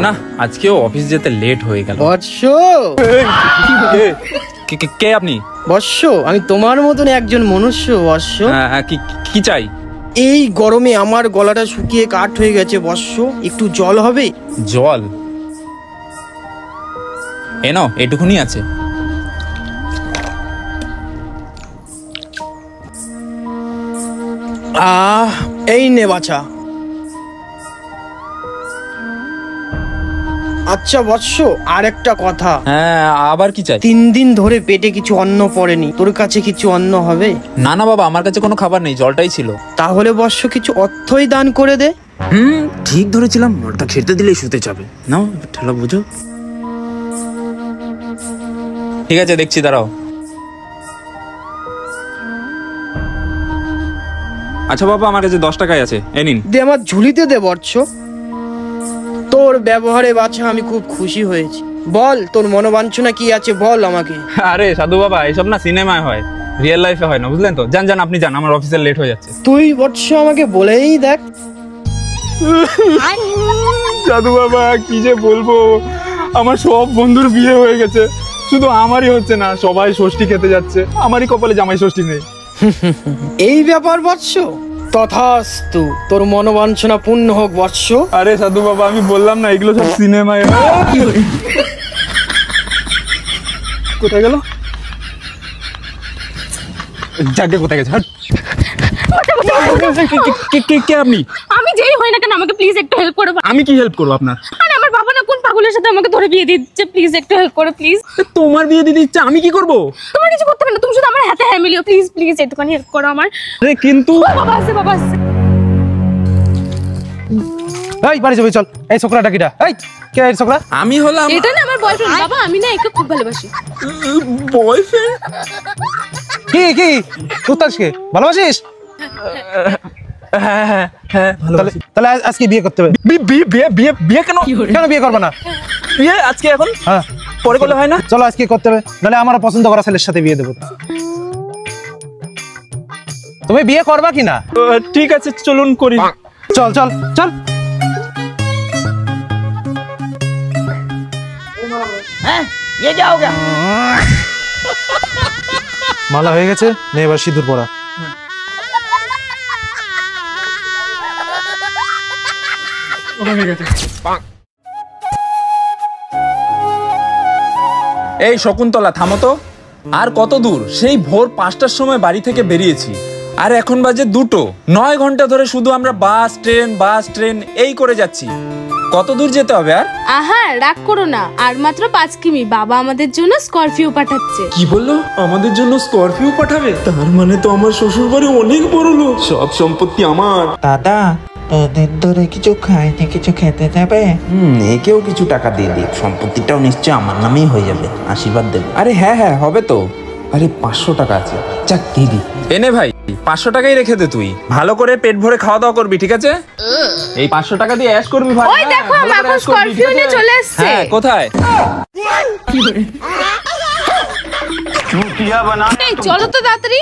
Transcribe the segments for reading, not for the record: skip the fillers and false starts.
না আজকেও অফিস যেতে লেট হয়ে গেল। বৎস, কে আপনি? বৎস, আমি তোমার মতন একজন মনুষ্য। বৎস, কি চাই? এই গরমে আমার গলাটা শুকিয়ে কাঠ হয়ে গেছে। বৎস, একটু জল হবে? জল এনো, এটুকুনি আছে। এই নে বাছা। আচ্ছা বৎস, আর একটা কথা। হ্যাঁ, আবার কি চাই? 3 দিন ধরে পেটে কিছু অন্ন পড়েনি, তোর কাছে কিছু অন্ন হবে? না না বাবা, আমার কাছে কোনো খাবার নেই, জলটাই ছিল। তাহলে বৎস কিছু অর্থই দান করে দে। ঠিক ধরেছিলাম, ওটা খেতে দিলেই শুতে যাবে। নাও ঠেলা বুঝো। ঠিক আছে, দেখছি, দাঁড়াও। আচ্ছা বাবা, আমার কাছে 10 টাকাই আছে, এই নিন। দে, আমার ঝুলিতে দে বৎস। তোর ব্যবহারে বাছা আমি খুব খুশি হয়েছি। বল, তোর মনোবাঞ্ছনা কি আছে বল আমাকে। আরে সাধু বাবা, এসব না সিনেমায় হয়, রিয়েল লাইফে হয় না, বুঝলেন তো? যান আপনি যান, আমার অফিসে লেট হয়ে যাচ্ছে। তুই বৎস আমাকে বলেই দেখ। সাধু বাবা, কি যে বলবো, আমার সব বন্ধুর বিয়ে হয়ে গেছে, শুধু আমারই হচ্ছে না। সবাই ষষ্ঠী খেতে যাচ্ছে, আমারই কপালে জামাই ষষ্ঠী নেই। এই ব্যাপার বৎস, তথাস্তু, তোর মনোবাঞ্ছনা পূর্ণ হোক বৎস। আরে সাধু বাবা, আমি বললাম না এগুলো সব সিনেমায়। কোথায় গেল? যাকে কোথায় গেছে? কে আপনি? আমি যেই হই না কেন, আমাকে প্লিজ একটু হেল্প করো। আমি কি হেল্প করবো আপনার? আরে আমার বাবা না কোন পাগলের সাথে আমাকে ধরে বিয়ে দিচ্ছে, প্লিজ একটু হেল্প করো প্লিজ। তোমার বিয়ে দিতে ইচ্ছা, আমি কি করবো? তোমার কিছু করতে হবে না, তুমি শুধু আমার হাতে হ্যাঁ মিলিও, প্লিজ প্লিজ একটুখানি হেল্প করো আমার। আরে কিন্তু বাবা আসছে, বাবা আসছে। এই বাড়ি যাবি, চল। এই ছোকরাটা কিটা? এই কে এই ছোকরা? আমি হলাম। এটা না আমার বয়ফ্রেন্ড বাবা, আমি না একে খুব ভালোবাসি। বয়ফ্রেন্ড? কি তুতাসকে ভালোবাসিস? হ্যাঁ, তাহলে আজকে বিয়ে করতে হবে। বিয়ে কেন বিয়ে করবে না? বিয়ে আজকে, এখন? হ্যাঁ, পরে করলে হয় না? চলো আজকে করতে হবে, নাহলে আমার পছন্দ করা ছেলের সাথে বিয়ে দেবো। তুমি বিয়ে করবা কিনা? ঠিক আছে, চলুন করি। চল চল চল। মালা হয়ে গেছে, নে এবার সিঁদুর পরা। এই শকুন্তলা, থামো তো। আর কত দূর? সেই ভোর 5টার সময় বাড়ি থেকে বেরিয়েছি, আর এখন বাজে 2টো। 9 ঘন্টা ধরে শুধু আমরা বাস ট্রেন এই করে যাচ্ছি। কত দূর যেতে হবে আর? আহা, রাগ করো না, আর মাত্র 5 কিমি। বাবা আমাদের জন্য স্করপিও পাঠাচ্ছে। কি বললো? আমাদের জন্য স্করপিও পাঠাবে? তার মানে তো আমার শ্বশুর বাড়ি অনেক বড় লোক, সব সম্পত্তি আমার। দাদা, দুদিন ধরে কিছু খাইনি, কিছু খেতে দেবে? একেও কিছু টাকা দিয়ে দিই, সম্পত্তিটাও নিশ্চয় আমার নামেই হয়ে যাবে, আশীর্বাদ দেব। আরে হ্যাঁ হবে তো। আরে 500 টাকা আছে, যাক দিয়ে দি। এনে ভাই, 500 টাকাই রেখে দে, তুই ভালো করে পেট ভরে খাওয়া দাওয়া করবি, ঠিক আছে? এই 500 টাকা দিয়ে অ্যাশ করবি ভাই। ওই দেখো, আমার এখন স্করপিও নিয়ে চলে এসেছে। হ্যাঁ, কোথায়? এই চলো তো তাড়াতাড়ি।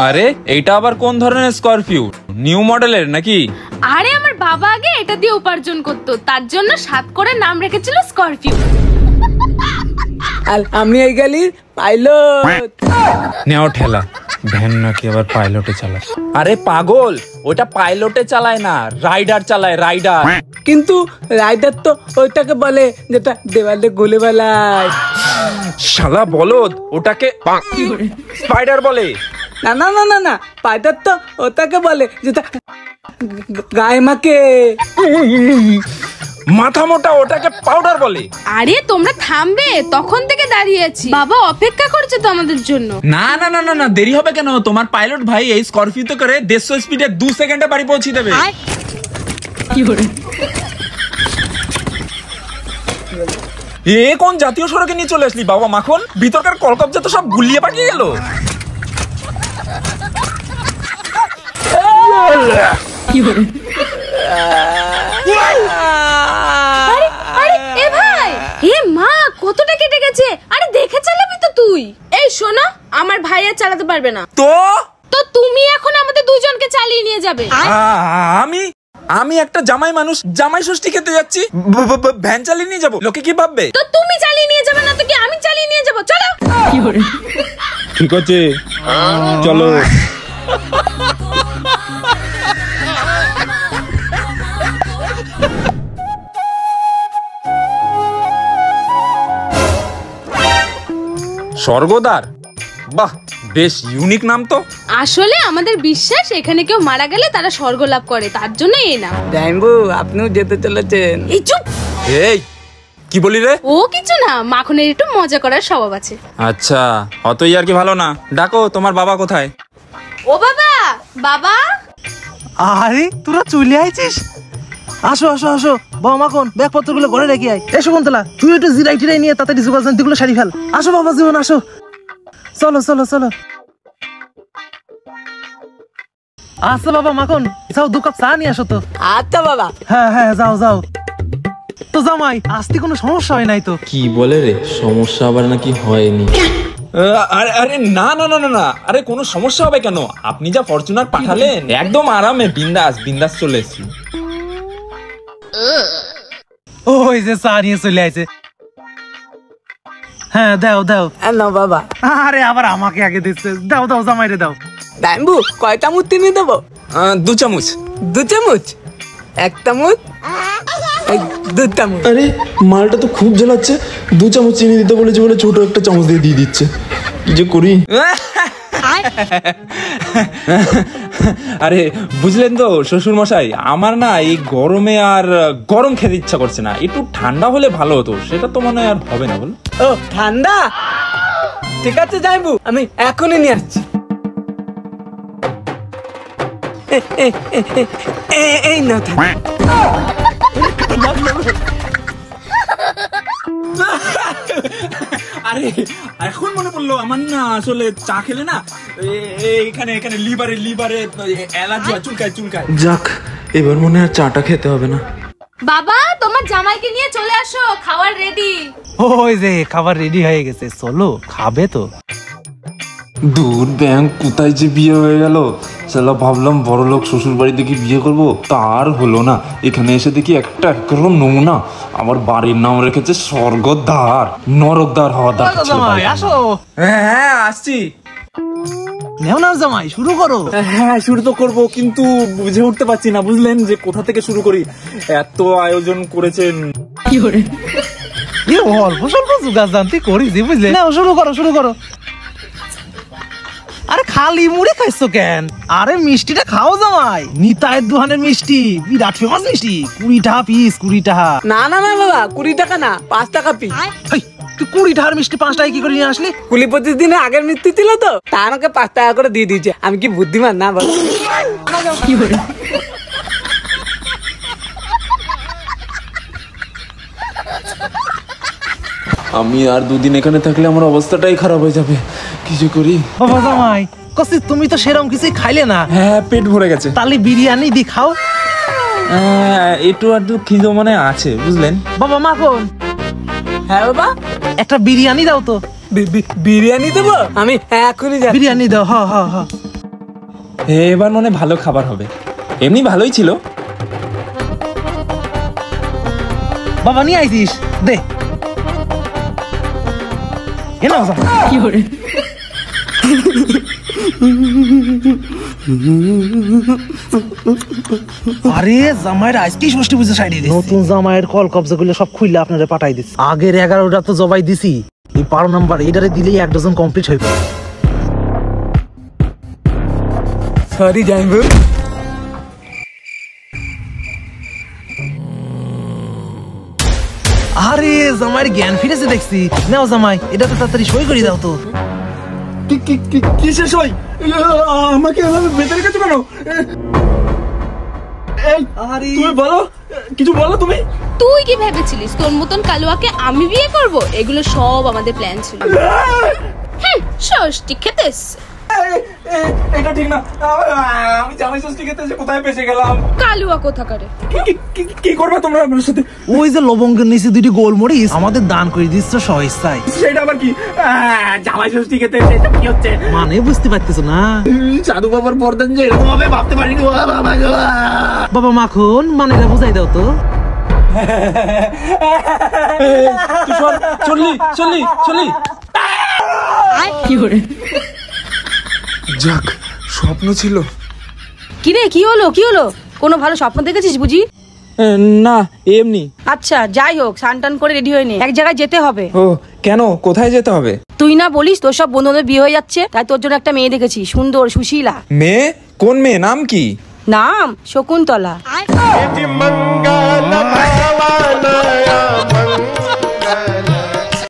আরে এইটা আবার কোন ধরনের স্করপিও? নিউ মডেলের নাকি? আরে আমার বাবা আগে এটা দিয়ে উপার্জন করতো, তার জন্য 7 করে নাম রেখেছিল স্করপিও। আর আমি এই গালির পাইলট। নেও ঠেলা, ভ্যান নাকি আবার পাইলটে চালায়? আরে পাগল, ওটা পাইলটে চালায় না, রাইডার চালায়, রাইডার। কিন্তু রাইডার তো ওইটাকে বলে যেটা দেওয়ালে গুলি বেলায়। শালা বলদ, ওটাকে স্পাইডার বলে। না না না না না, পাইলট তো ওটাকে বলে যেটা গায়ে মাকে। মাথা মোটা, ওটাকে পাউডার বলে। আরে তোমরা থামবে, তখন থেকে দাঁড়িয়ে আছি, বাবা অপেক্ষা করছে তো আমাদের জন্য। না না না না না, দেরি হবে কেন? তোমার পাইলট ভাই এই স্করপিওতে করে 150 স্পিডে 2 সেকেন্ডে বাড়ি পৌঁছে দেবে। এ কোন জাতীয় সড়কে নিয়ে চলে আসলি বাবা মাখন? ভিতরকার কলকবজা তো সব গুলিয়ে পাঠিয়ে গেল। এ ভাই, এ মা, কতটা কেটে গেছে। আরে দেখে চালাবি তো তুই। এই শোনো, আমার ভাই আর চালাতে পারবে না, তো তুমি এখন আমাদের দুজনকে চালিয়ে চালিয়ে নিয়ে যাবে। আমি আমি একটা জামাই মানুষ, জামাই ষষ্ঠী খেতে যাচ্ছি, ভ্যান চালিয়ে নিয়ে যাবো, লোকে কি ভাববে? তো তুমি চালিয়ে নিয়ে যাবে না তো কি আমি চালিয়ে নিয়ে যাবো? চলো। ঠিক আছে চলো। স্বর্গদ্বার, বাহ বেশ ইউনিক নাম তো। আসলে আমাদের বিশ্বাস এখানে কেউ মারা গেলে তারা স্বর্গ লাভ করে, তার জন্য এই নাম। জামাইবাবু আপনিও যেতে চলেছেন? এই চুপ। এই কি বলি রে? ও কিছু না, মাখনের একটু মজা করার স্বভাব আছে। আচ্ছা অতই আর কি ভালো না। ডাকো তোমার বাবা কোথায়? ও বাবা, বাবা। আরে তোরা চলে আইছিস? আসো আসো আসো, বাবা মাখন ব্যাগপত্রগুলো ঘরে রেখে আয়। এসো কুন্তলা, তুই একটু জিরাই টিরাই নিয়ে তাড়াতাড়ি যোগাযোগগুলো সারি ফেল। আসো বাবা জীবন আসো, চলো চলো চলো। আচ্ছা বাবা মাখন, যাও 2 কাপ চা নিয়ে আসো তো। আচ্ছা বাবা। হ্যাঁ হ্যাঁ যাও যাও। তো জামাই আসতে কোনো সমস্যা হয় নাই তো? কি বলে রে, সমস্যা আবার নাকি হয়নি? আরে আরে না না না না না, আরে কোনো সমস্যা হবে কেন? আপনি যা ফরচুনার পাঠালেন একদম আরামে বিন্দাস বিন্দাস চলে এসেছি। ওই যে চা নিয়ে চলে আইছে। হ্যাঁ দাও দাও। না বাবা। আরে আবার আমাকে আগে দিচ্ছে, দাও দাও জামাইরে দাও। জামাইবাবু কয় চামচ চিনি দেবো? 2 চামচ। 2 চামচ? 1 চামচ? 2 চামচ। আরে মালটা তো খুব জ্বালাচ্ছে, 2 চামচ চিনি দিতে বলেছে বলে ছোট একটা চামচ দিয়ে দিচ্ছে। কি যে করি। আরে বুঝলেন তো শ্বশুর মশাই, আমার না এই গরমে আর গরম খেতে ইচ্ছা করছে না, একটু ঠান্ডা হলে ভালো হতো, সেটা তো মনে হয় আর হবে না বল। ও ঠান্ডা, ঠিক আছে জামাইবাবু আমি এখনই নিয়ে আসছি। এই না আরে এখন মনে পড়লো আমার না, আসলে চা খেলে না এখানে এখানে লিভারে অ্যালার্জি হয়, চুলকায়। যাক এবার মনে হয় চাটা খেতে হবে না। বাবা তোমার জামাইকে নিয়ে চলে আসো, খাবার রেডি। ওই যে খাবার রেডি হয়ে গেছে, চলো খাবে তো। দূর ব্যাংক, কোথায় যে বিয়ে হয়ে গেল। সালা ভাবলাম বড় লোক শ্বশুর বাড়ি দেখি বিয়ে করবো, তার হলো না। এখানে এসে দেখি একটা নমুনা, আমার বাড়ির নাম রেখেছে স্বর্গদ্বার, নরকদ্বার হওয়া দরকার ছিল। জামাই আসো। হ্যাঁ আসছি। নেও না জামাই, শুরু করো। হ্যাঁ শুরু তো করবো, কিন্তু বুঝে উঠতে পারছি না বুঝলেন যে কোথা থেকে শুরু করি। এত আয়োজন করেছেন। অল্প স্বল্প জোগাড় জানতে করিস বুঝলে। নাও শুরু করো শুরু করো। আরে খালি মুড়ি খাইছো কেন? আরে মিষ্টিটা খাও জামাই, নিতাইয়ের দোকানের মিষ্টি, বিরাট ফেমাস মিষ্টি, 20 টাকা পিস। 20 টাকা? না না না বাবা, 20 টাকা না, 5 টাকা পিস। তুই 20 টাকার মিষ্টি 5 টাকায় কি করে নিয়ে আসলি? 20-25 দিনে আগের মৃত্যু ছিল তো, তা আমাকে 5 টাকা করে দিয়ে দিয়েছে। আমি কি বুদ্ধিমান না বলো? আমি আর 2 দিন এখানে থাকলে আমার অবস্থাটাই খারাপ হয়ে যাবে, কিছু করি। বাবা জামাই কসি, তুমি তো সেরকম কিছু খাইলে না। হ্যাঁ পেট ভরে গেছে। তাহলে বিরিয়ানি দি খাও। একটু আধটু খিদে মনে আছে বুঝলেন। বাবা মাখন, হ্যাঁ বাবা, একটা বিরিয়ানি দাও তো। বিরিয়ানি দেবো? আমি এখনই যাচ্ছি। বিরিয়ানি দাও। হ হ হ। এবার মনে ভালো খাবার হবে, এমনি ভালোই ছিল। বাবা নিয়ে আইছিস, দে। আরে জামাইয়ের আজকে ষষ্ঠী পুজো সাইডে দিছি। নতুন জামাইয়ের কল কবজা গুলো সব খুললে আপনারা পাঠাই দিছি। আগের 11টা তো জবাই দিছি, এই 12 নাম্বার এটারে দিলেই 1 ডজন কমপ্লিট হইবে। সরি জামাইবাবু। আরে জামাইয়ের জ্ঞান ফিরেছে দেখছি। নাও জামাই, এটা তো তাড়াতাড়ি সই করে দাও তো। কিসের সই? আমাকে এভাবে বেঁধে রেখেছো কেন? তুমি বলো, কিছু বলো তুমি। তুই কি ভেবেছিলিস তোর মতন কালুয়াকে আমি বিয়ে করব? এগুলো সব আমাদের প্ল্যান ছিল। ষষ্ঠী খেতে এসছে। এটা ঠিক না। আমি জামাই ষষ্ঠী খেতে এসে কোথায় ফেসে গেলাম? কালুয়া কোথাকারে। কি করবে তোমরা আমার সাথে? ওই যে লবঙ্গের নিচে দুইটি গোলমরিচ আমাদের দান করে দিচ্ছ সহস্তায়। সেটা আবার কি? জামাই ষষ্ঠী খেতে এসে এটা কি হচ্ছে? মানে বুঝতে পারতেছো না? সাধু বাবার বরদান যে এরকম হবে ভাবতে পারিনি। বাবা মাখন মানে বুঝাই দাও তো। চলি যাক, স্বপ্ন ছিল। কিরে কি হলো? কোনো ভালো স্বপ্ন দেখেছিস বুঝি? না, এমনি। আচ্ছা যাই হোক, স্নান করে রেডি হয়ে নে, এক জায়গায় যেতে হবে। ও কেন, কোথায় যেতে হবে? তুই না বলিস তোর সব বন্ধুদের বিয়ে হয়ে যাচ্ছে, তাই তোর জন্য একটা মেয়ে দেখেছি, সুন্দর সুশীলা। মেয়ে? কোন মেয়ে? নাম কি? নাম শকুন্তলা।